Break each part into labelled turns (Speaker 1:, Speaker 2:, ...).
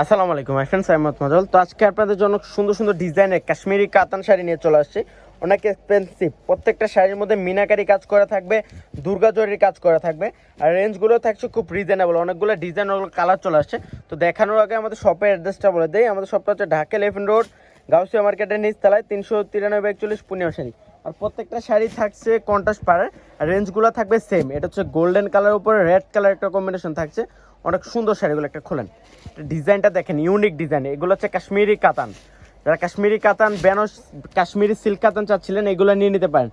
Speaker 1: আসসালামু আলাইকুম my friends, আমি মাজল। তো আজকে আপনাদের জন্য সুন্দর সুন্দর ডিজাইনের কাশ্মীরি কাতান শাড়ি নিয়ে চলে আসছি। অনেক এক্সপেন্সিভ, প্রত্যেকটা শাড়ির মধ্যে মিনাকারি কাজ করা থাকবে, দুর্গা জরির কাজ করা থাকবে, আর রেঞ্জগুলো থাকছে খুব রিজনেবল। অনেকগুলো ডিজাইন কালার চলে আসছে। তো দেখানোর আগে আমাদের শপের অ্যাড্রেসটা বলে দেই। আমাদের শপটা হচ্ছে ঢাকা এলিফ্যান্ট রোড, গাউসিয়া মার্কেটের নিচতলায়, 393-41 পূর্ণিমা শাড়ি। আর প্রত্যেকটা শাড়ি থাকছে কন্ট্রাস্ট পাড়ের, আর রেঞ্জগুলো থাকবে সেম। এটা হচ্ছে গোল্ডেন কালার উপরে রেড কালার একটা কম্বিনেশন থাকছে। অনেক সুন্দর শাড়িগুলো, একটা খোলেন, ডিজাইনটা দেখেন, ইউনিক ডিজাইন। এগুলো হচ্ছে কাশ্মীরি কাতান। যারা কাশ্মীরি কাতান, বেনারস কাশ্মীরি সিল্ক কাতান চাচ্ছিলেন, এগুলো নিয়ে নিতে পারেন।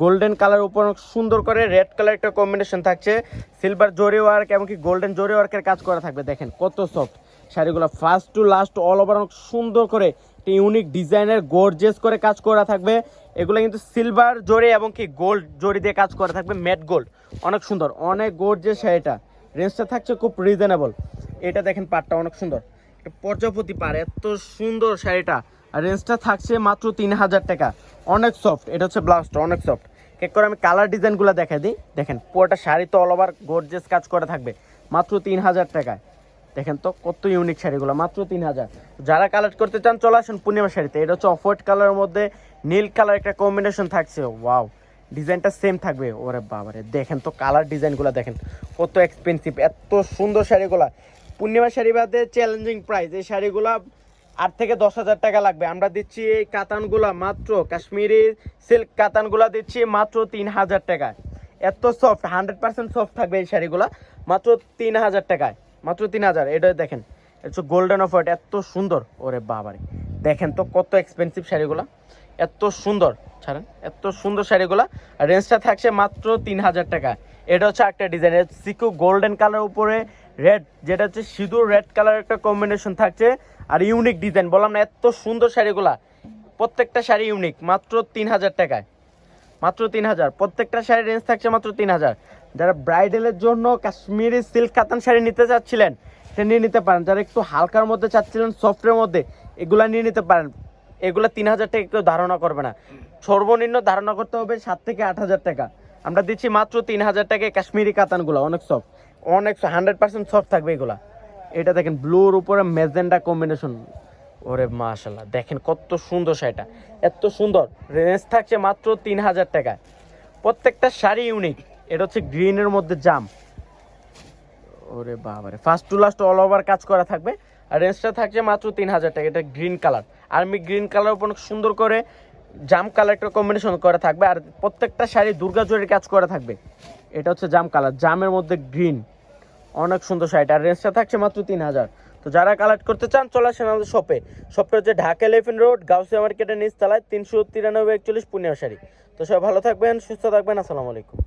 Speaker 1: গোল্ডেন কালার উপর সুন্দর করে রেড কালার একটা কম্বিনেশন থাকছে, সিলভার জরি ওয়ার্ক এমনকি গোল্ডেন জরি ওয়ার্কের কাজ করা থাকবে। দেখেন কত সফট শাড়িগুলো, first to last all over অনেক সুন্দর করে একটা ইউনিক ডিজাইনের গর্জিয়াস করে কাজ করা থাকবে। এগুলো কিন্তু সিলভার জরি এবং কি গোল্ড জরি দিয়ে কাজ করা থাকবে, ম্যাট গোল্ড। অনেক সুন্দর, অনেক গর্জিয়াস শাড়িটা। রেঞ্জটা থাকছে খুব রিজনেবল। এটা দেখেন পাড়টা অনেক সুন্দর, একটা প্রজাপতি পাড়, এত সুন্দর শাড়িটা। আর রেঞ্জটা থাকছে মাত্র 3000 টাকা। অনেক সফট। এটা হচ্ছে ব্লাউজটা, অনেক সফট। কেক করে আমি কালার ডিজাইনগুলো দেখাই দিই। দেখেন পুরোটা শাড়ি তো অল ওভার গর্জিয়াস কাজ করা থাকবে, মাত্র 3000 টাকায়। দেখেন তো কত ইউনিক শাড়িগুলো, মাত্র 3000। যারা কালেক্ট করতে চান চলে আসুন পূর্ণিমা শাড়িতে। এটা হচ্ছে অফ হোয়াইট কালারের মধ্যে নীল কালার একটা কম্বিনেশন থাকছে। ওয়াও, ডিজাইনটা সেম থাকবে। ওরে বাবারে, দেখেন তো কালার ডিজাইনগুলো দেখেন কত এক্সপেন্সিভ, এত সুন্দর শাড়িগুলা। পূর্ণিমা শাড়ি বাদে চ্যালেঞ্জিং প্রাইস, এই শাড়িগুলা 8 থেকে 10,000 টাকা লাগবে। আমরা দিচ্ছি এই কাতানগুলা মাত্র, কাশ্মীরি সিল্ক কাতানগুলা দিচ্ছি মাত্র 3000 টাকায়। এত সফট, 100% সফট থাকবে এই শাড়িগুলা, মাত্র 3000 টাকায়, মাত্র 3000। এটা দেখেন, এটা হচ্ছে গোল্ডেন অফ হোয়াইট, এত সুন্দর। ওরে বাবারে, দেখেন তো কত এক্সপেন্সিভ শাড়িগুলা, এত সুন্দর। ছাড়েন, এত সুন্দর শাড়িগুলা। আর রেঞ্জটা থাকছে মাত্র 3000 টাকা। এটা হচ্ছে একটা ডিজাইন, সিকু গোল্ডেন কালার উপরে রেড, যেটা হচ্ছে সিঁদুর রেড কালার একটা কম্বিনেশন থাকছে। আর ইউনিক ডিজাইন, বললাম না এত সুন্দর শাড়িগুলা, প্রত্যেকটা শাড়ি ইউনিক। মাত্র 3000 টাকায়, মাত্র 3000। প্রত্যেকটা শাড়ির রেঞ্জ থাকছে মাত্র 3000। যারা ব্রাইডালের জন্য কাশ্মীরি সিল্ক কাতান শাড়ি নিতে চাচ্ছিলেন, সে নিয়ে নিতে পারেন। যারা একটু হালকার মধ্যে চাচ্ছিলেন, সফটের মধ্যে, এগুলা নিয়ে নিতে পারেন। এগুলো 3000 টাকা কেউ ধারণা করবে না। সর্বনিম্ন ধারণা করতে হবে 7 থেকে 8000 টাকা। আমরা দিচ্ছি মাত্র 3000 টাকায় কাশ্মীরি কাতানগুলো। অনেক সফট, অনেক 100% সফট থাকবে এগুলা। এটা দেখেন ব্লুর উপরে ম্যাজেন্ডা কম্বিনেশন। ওরে মাশাল্লাহ, দেখেন কত সুন্দর শাড়িটা, এত সুন্দর। রেঞ্জ থাকছে মাত্র 3000 টাকায়। প্রত্যেকটা শাড়ি ইউনিক। এটা হচ্ছে গ্রিনের মধ্যে জাম। ওরে বাবারে, first to last all over কাজ করা থাকবে। আর রেঞ্জটা থাকছে মাত্র 3000 টাকা। এটা green colour, army green colour উপর সুন্দর করে জাম কালার একটা কম্বিনেশন করা থাকবে। আর প্রত্যেকটা শাড়ি দুর্গা জরির কাজ করা থাকবে। এটা হচ্ছে জাম কালার, জামের মধ্যে গ্রিন। অনেক সুন্দর শাড়িটা। আর রেঞ্জটা থাকছে মাত্র 3000। তো যারা কালেক্ট করতে চান চলে আসেন আমাদের শপে। শপটা হচ্ছে ঢাকা এলিফ্যান্ট রোড, গাউসিয়া মার্কেটের নিচতলায়, 393-41 পূর্ণিমা শাড়ি। তো সবাই ভালো থাকবেন, সুস্থ থাকবেন। আসসালামু আলাইকুম।